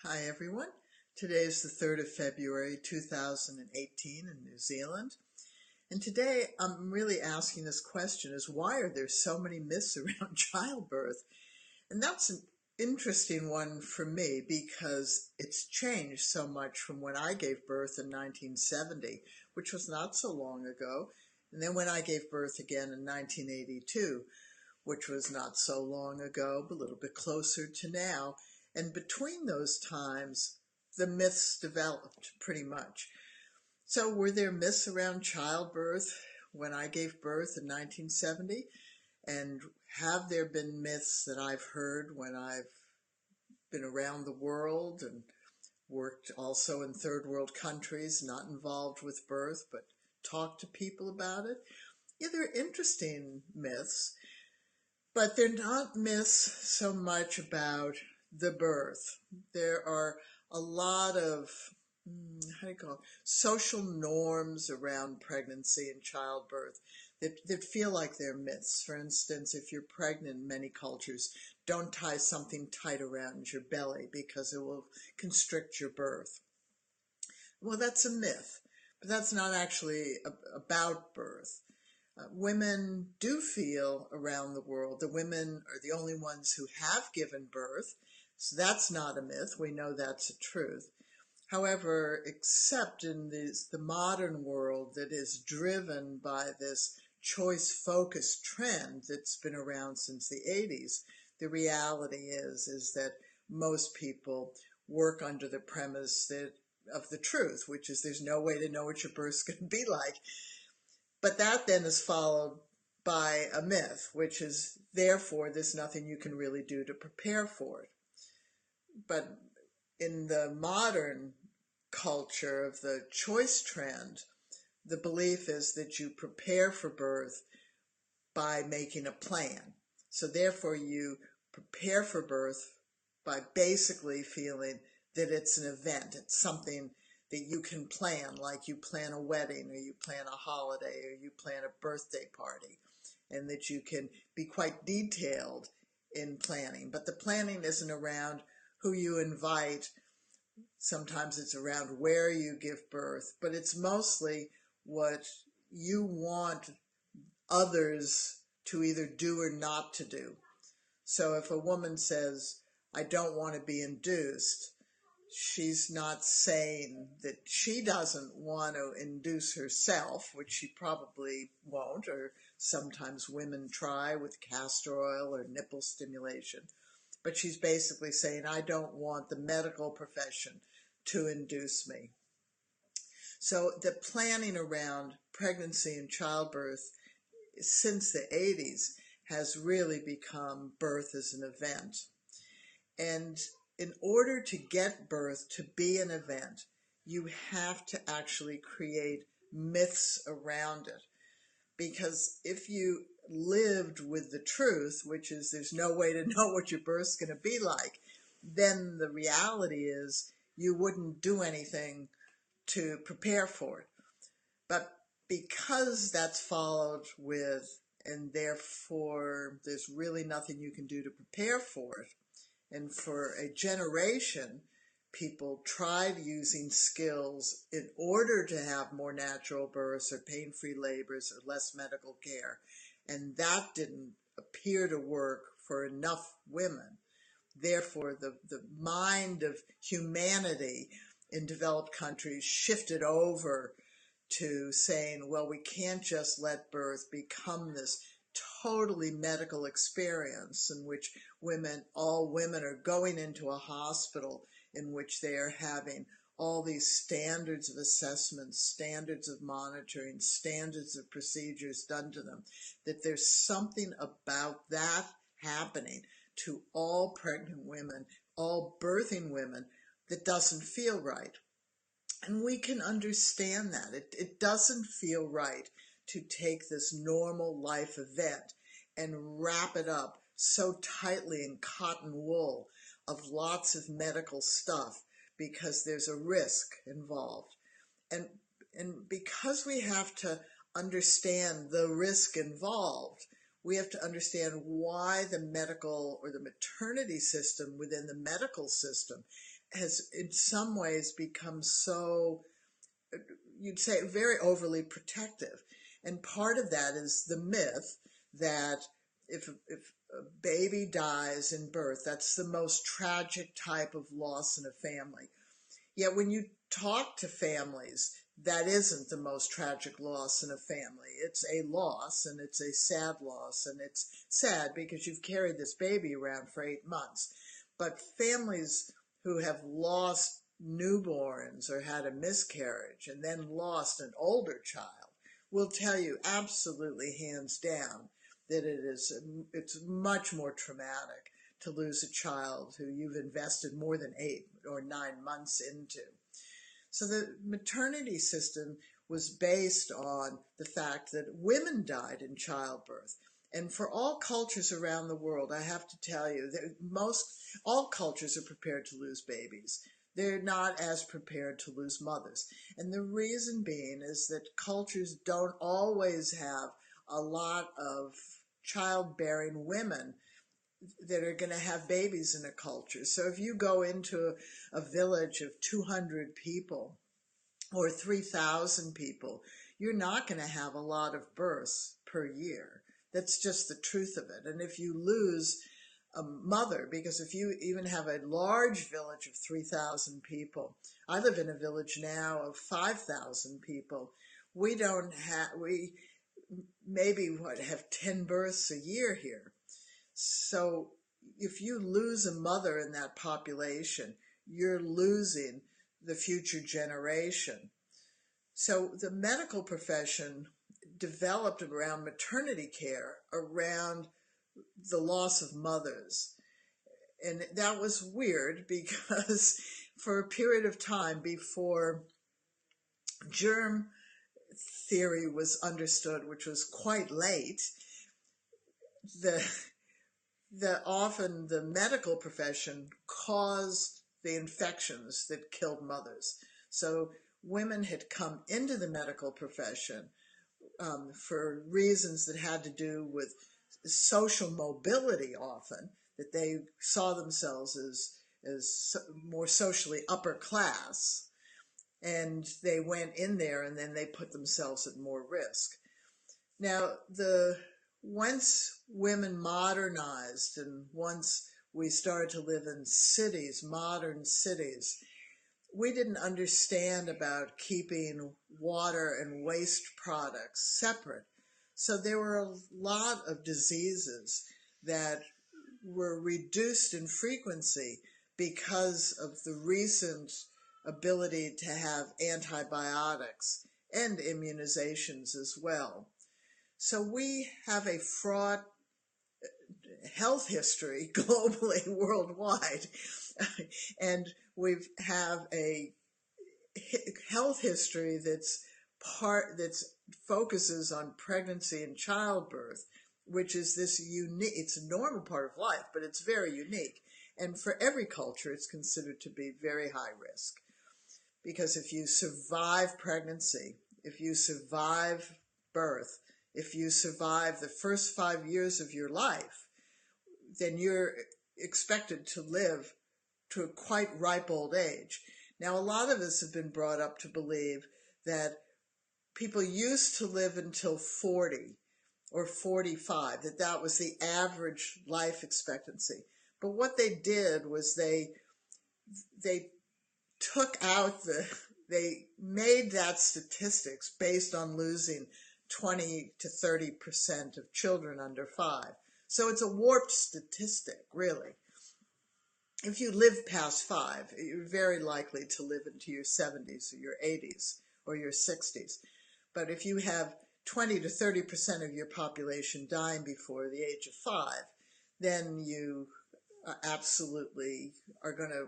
Hi everyone. Today is the 3rd of February 2018 in New Zealand. And today I'm really asking this question is why are there so many myths around childbirth? And that's an interesting one for me because it's changed so much from when I gave birth in 1970, which was not so long ago. And then when I gave birth again in 1982, which was not so long ago, but a little bit closer to now. And between those times, the myths developed pretty much. So were there myths around childbirth when I gave birth in 1970? And have there been myths that I've heard when I've been around the world and worked also in third world countries, not involved with birth, but talked to people about it? Yeah, they're interesting myths, but they're not myths so much about the birth. There are a lot of, social norms around pregnancy and childbirth that feel like they're myths. For instance, if you're pregnant in many cultures, don't tie something tight around your belly because it will constrict your birth. Well, that's a myth, but that's not actually about birth. Women do feel around the world the women are the only ones who have given birth, so that's not a myth. We know that's a truth. However, except in the modern world that is driven by this choice-focused trend that's been around since the 80s, the reality is that most people work under the premise of the truth, which is there's no way to know what your birth's going to be like. But that then is followed by a myth, which is, therefore, there's nothing you can really do to prepare for it. But in the modern culture of the choice trend, the belief is that you prepare for birth by making a plan. So therefore, you prepare for birth by basically feeling that it's an event. It's something that you can plan, like you plan a wedding or you plan a holiday or you plan a birthday party, and that you can be quite detailed in planning. But the planning isn't around who you invite. Sometimes it's around where you give birth, but it's mostly what you want others to either do or not to do. So if a woman says, I don't want to be induced, she's not saying that she doesn't want to induce herself, which she probably won't, or sometimes women try with castor oil or nipple stimulation. But she's basically saying, I don't want the medical profession to induce me. So the planning around pregnancy and childbirth since the 80s has really become birth as an event. And in order to get birth to be an event, you have to actually create myths around it. Because if you lived with the truth, which is there's no way to know what your birth's going to be like, then the reality is you wouldn't do anything to prepare for it. But because that's followed with, and therefore there's really nothing you can do to prepare for it, and for a generation, people tried using skills in order to have more natural births or pain-free labors or less medical care. And that didn't appear to work for enough women. Therefore, the mind of humanity in developed countries shifted over to saying, well, we can't just let birth become this totally medical experience in which all women are going into a hospital in which they are having all these standards of assessment, standards of monitoring, standards of procedures done to them, that there's something about that happening to all pregnant women, all birthing women, that doesn't feel right. And we can understand that. It doesn't feel right to take this normal life event and wrap it up so tightly in cotton wool of lots of medical stuff because there's a risk involved. And because we have to understand the risk involved, we have to understand why the medical or the maternity system within the medical system has in some ways become so, you'd say, very overly protective. And part of that is the myth that if a baby dies in birth, that's the most tragic type of loss in a family. Yet when you talk to families, that isn't the most tragic loss in a family. It's a loss, and it's a sad loss, and it's sad because you've carried this baby around for 8 months. But families who have lost newborns or had a miscarriage and then lost an older child will tell you absolutely hands down that it's much more traumatic to lose a child who you've invested more than 8 or 9 months into. So the maternity system was based on the fact that women died in childbirth. And for all cultures around the world, I have to tell you that all cultures are prepared to lose babies. They're not as prepared to lose mothers. And the reason being is that cultures don't always have a lot of childbearing women that are going to have babies in a culture. So if you go into a village of 200 people or 3,000 people, you're not going to have a lot of births per year. That's just the truth of it. And if you lose a mother, because if you even have a large village of 3,000 people, I live in a village now of 5,000 people, we maybe have 10 births a year here. So if you lose a mother in that population, you're losing the future generation. So the medical profession developed around maternity care, around the loss of mothers. And that was weird because for a period of time before germ theory was understood, which was quite late, often the medical profession caused the infections that killed mothers. So women had come into the medical profession for reasons that had to do with social mobility often, that they saw themselves as more socially upper class. And they went in there and then they put themselves at more risk. Now, once women modernized and once we started to live in cities, modern cities, we didn't understand about keeping water and waste products separate. So there were a lot of diseases that were reduced in frequency because of the recent ability to have antibiotics and immunizations as well. So we have a fraught health history globally, worldwide, and we have a health history that focuses on pregnancy and childbirth, which is this unique. It's a normal part of life, but it's very unique. And for every culture, it's considered to be very high risk. Because if you survive pregnancy, if you survive birth, if you survive the first 5 years of your life, then you're expected to live to a quite ripe old age. Now, a lot of us have been brought up to believe that people used to live until 40 or 45, that was the average life expectancy. But what they did was they took out they made that statistics based on losing 20 to 30% of children under 5. So it's a warped statistic, really. If you live past 5, you're very likely to live into your 70s or your 80s or your 60s. But if you have 20 to 30% of your population dying before the age of 5, then you absolutely are going to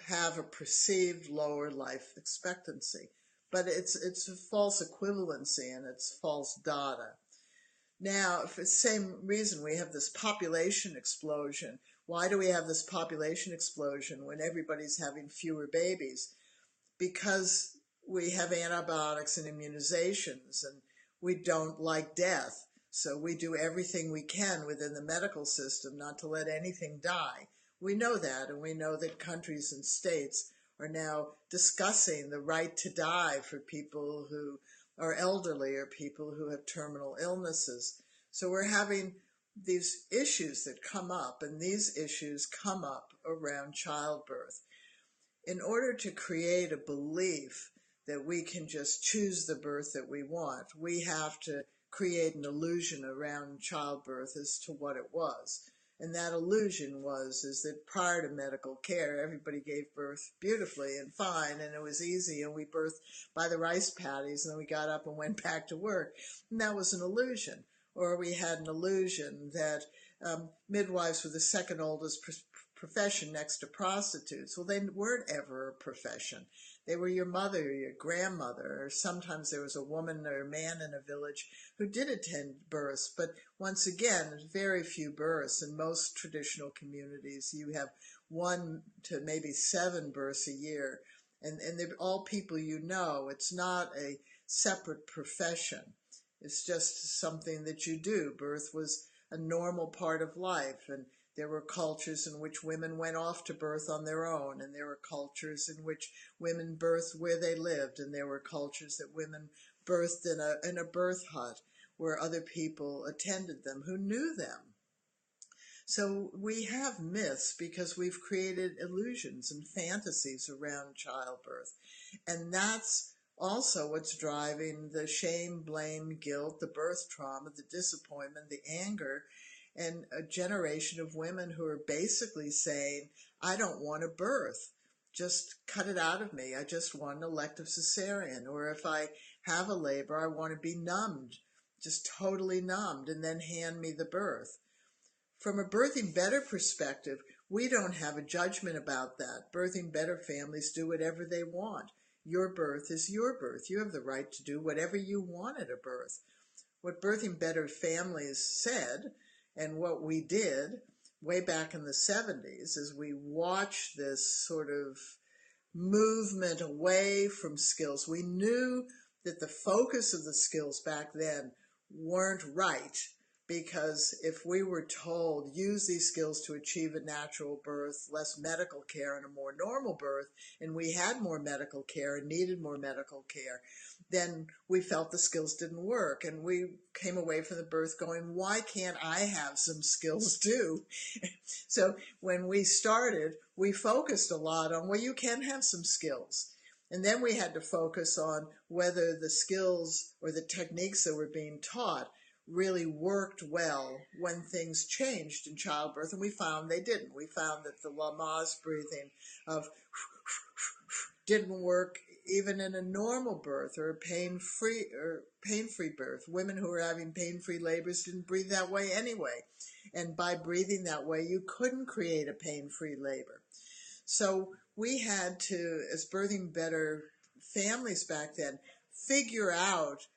have a perceived lower life expectancy. But it's a false equivalency and it's false data. Now, for the same reason, we have this population explosion. Why do we have this population explosion when everybody's having fewer babies? Because we have antibiotics and immunizations, and we don't like death. So we do everything we can within the medical system not to let anything die. We know that, and we know that countries and states are now discussing the right to die for people who are elderly or people who have terminal illnesses. So we're having these issues that come up, and these issues come up around childbirth. In order to create a belief that we can just choose the birth that we want, we have to create an illusion around childbirth as to what it was. And that illusion is that prior to medical care, everybody gave birth beautifully and fine, and it was easy, and we birthed by the rice paddies, and then we got up and went back to work. And that was an illusion. Or we had an illusion that midwives were the second oldest profession next to prostitutes. Well, they weren't ever a profession. They were your mother or your grandmother, or sometimes there was a woman or a man in a village who did attend births. But once again, very few births. In most traditional communities, you have 1 to maybe 7 births a year. And they're all people you know. It's not a separate profession. It's just something that you do. Birth was a normal part of life, and there were cultures in which women went off to birth on their own, and there were cultures in which women birthed where they lived, and there were cultures that women birthed in a birth hut where other people attended them who knew them. So we have myths because we've created illusions and fantasies around childbirth, and that's also what's driving the shame, blame, guilt, the birth trauma, the disappointment, the anger, and a generation of women who are basically saying, I don't want a birth. Just cut it out of me. I just want an elective cesarean. Or if I have a labor, I want to be numbed, just totally numbed, and then hand me the birth. From a Birthing Better perspective, we don't have a judgment about that. Birthing Better families do whatever they want. Your birth is your birth. You have the right to do whatever you want at a birth. What Birthing Better families said, and what we did way back in the 70s, is we watched this sort of movement away from skills. We knew that the focus of the skills back then weren't right, because if we were told, use these skills to achieve a natural birth, less medical care, and a more normal birth, and we had more medical care and needed more medical care, then we felt the skills didn't work. And we came away from the birth going, why can't I have some skills too? So when we started, we focused a lot on, well, you can have some skills. And then we had to focus on whether the skills or the techniques that were being taught really worked well when things changed in childbirth, and we found they didn't. We found that the Lamaze breathing of didn't work even in a normal birth or a pain-free birth. Women who were having pain-free labors didn't breathe that way anyway, and by breathing that way, you couldn't create a pain-free labor. So we had to, as Birthing Better families back then, figure out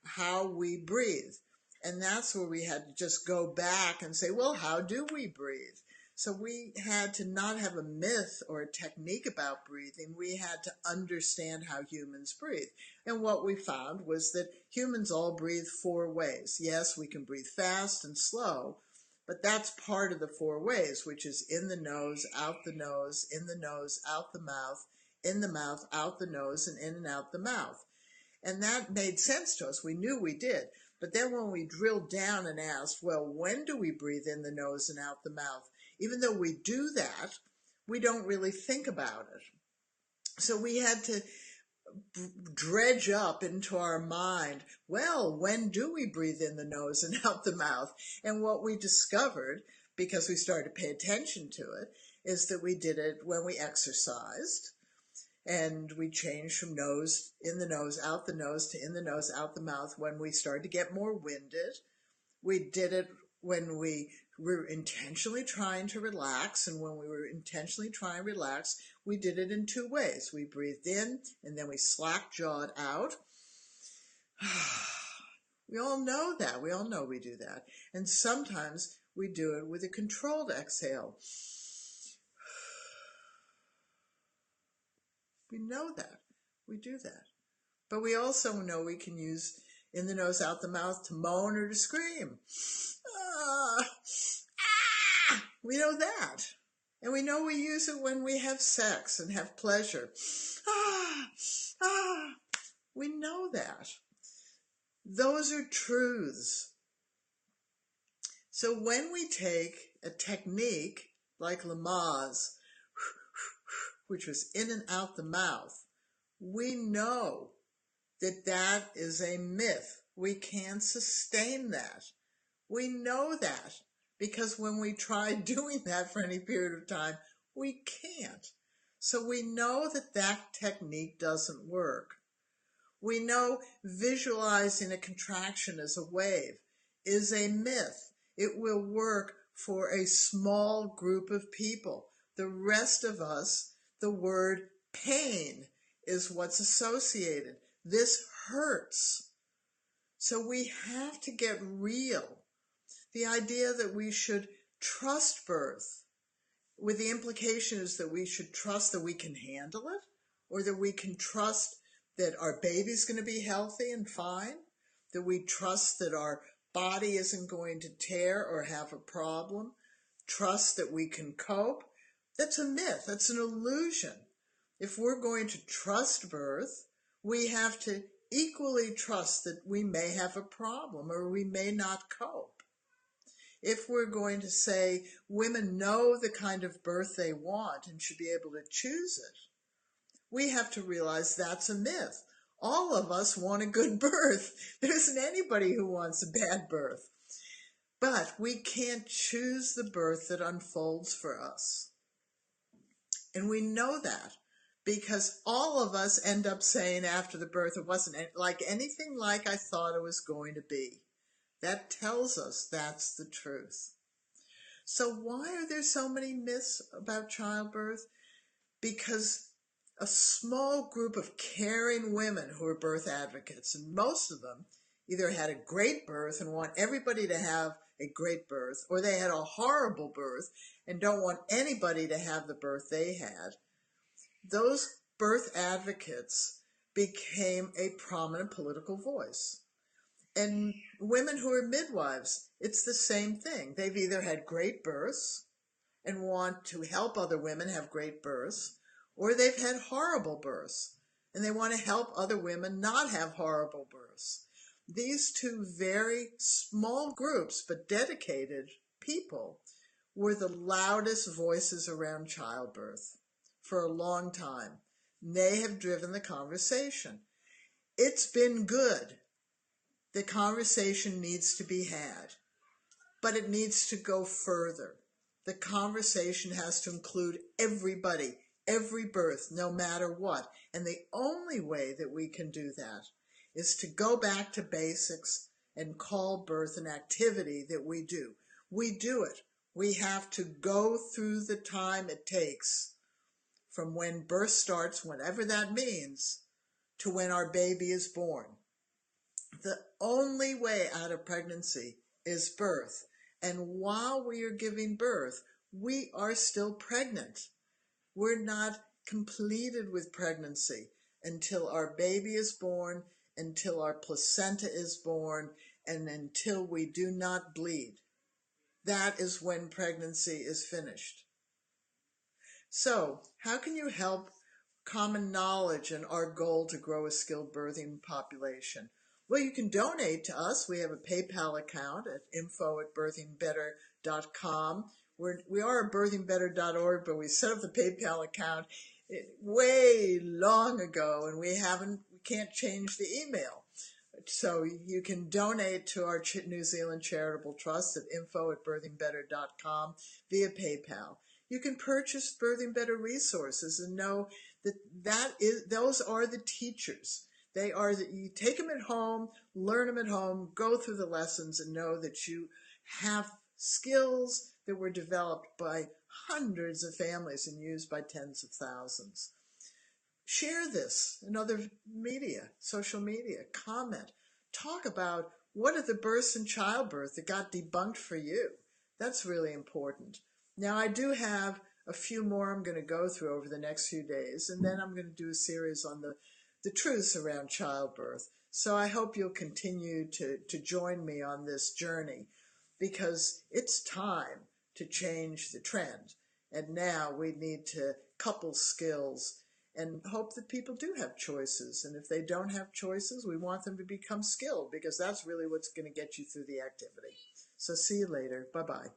how we breathe. And that's where we had to just go back and say, well, how do we breathe? So we had to not have a myth or a technique about breathing. We had to understand how humans breathe. And what we found was that humans all breathe 4 ways. Yes, we can breathe fast and slow, but that's part of the 4 ways, which is in the nose, out the nose, in the nose, out the mouth, in the mouth, out the nose, and in and out the mouth. And that made sense to us. We knew we did. But then when we drilled down and asked, well, when do we breathe in the nose and out the mouth? Even though we do that, we don't really think about it. So we had to dredge up into our mind, well, when do we breathe in the nose and out the mouth? And what we discovered, because we started to pay attention to it, is that we did it when we exercised. And we changed from nose, in the nose, out the nose, to in the nose, out the mouth when we started to get more winded. We did it when we were intentionally trying to relax, and when we were intentionally trying to relax, we did it in 2 ways. We breathed in, and then we slack-jawed out. We all know that. We all know we do that. And sometimes we do it with a controlled exhale. We know that. We do that. But we also know we can use in the nose, out the mouth to moan or to scream. We know that. And we know we use it when we have sex and have pleasure. Ah, ah, we know that. Those are truths. So when we take a technique like Lamaze, which was in and out the mouth, we know that that is a myth. We can't sustain that. We know that because when we try doing that for any period of time, we can't. So we know that that technique doesn't work. We know visualizing a contraction as a wave is a myth. It will work for a small group of people. The rest of us, the word pain is what's associated. This hurts. So we have to get real. The idea that we should trust birth, with the implications that we should trust that we can handle it, or that we can trust that our baby's going to be healthy and fine, that we trust that our body isn't going to tear or have a problem, trust that we can cope. That's a myth. That's an illusion. If we're going to trust birth, we have to equally trust that we may have a problem or we may not cope. If we're going to say women know the kind of birth they want and should be able to choose it, we have to realize that's a myth. All of us want a good birth. There isn't anybody who wants a bad birth. But we can't choose the birth that unfolds for us. And we know that because all of us end up saying after the birth, it wasn't like anything like I thought it was going to be. That tells us that's the truth. So why are there so many myths about childbirth? Because a small group of caring women who are birth advocates, and most of them either had a great birth and want everybody to have a great birth, or they had a horrible birth and don't want anybody to have the birth they had. Those birth advocates became a prominent political voice. And women who are midwives, it's the same thing. They've either had great births and want to help other women have great births, or they've had horrible births and they want to help other women not have horrible births. These two very small groups, but dedicated people, were the loudest voices around childbirth for a long time. They have driven the conversation. It's been good. The conversation needs to be had, but it needs to go further. The conversation has to include everybody, every birth, no matter what. And the only way that we can do that is to go back to basics and call birth an activity that we do. We do it. We have to go through the time it takes from when birth starts, whatever that means, to when our baby is born. The only way out of pregnancy is birth. And while we are giving birth, we are still pregnant. We're not completed with pregnancy until our baby is born, until our placenta is born, and until we do not bleed. That is when pregnancy is finished. So, how can you help common knowledge and our goal to grow a skilled birthing population? Well, you can donate to us. We have a PayPal account at info@birthingbetter.com. We are at birthingbetter.org, but we set up the PayPal account way long ago, and we can't change the email. So you can donate to our New Zealand Charitable Trust at info@birthingbetter.com via PayPal. You can purchase Birthing Better resources and know that those are the teachers. They are you take them at home, learn them at home, go through the lessons, and know that you have skills that were developed by hundreds of families and used by tens of thousands. Share this in other media, social media, comment, talk about what are the births in childbirth that got debunked for you. That's really important. Now, I do have a few more I'm going to go through over the next few days, and then I'm going to do a series on the truths around childbirth. So I hope you'll continue to join me on this journey, because it's time to change the trend. And now we need to couple skills and hope that people do have choices. And if they don't have choices, we want them to become skilled, because that's really what's going to get you through the activity. So see you later. Bye-bye.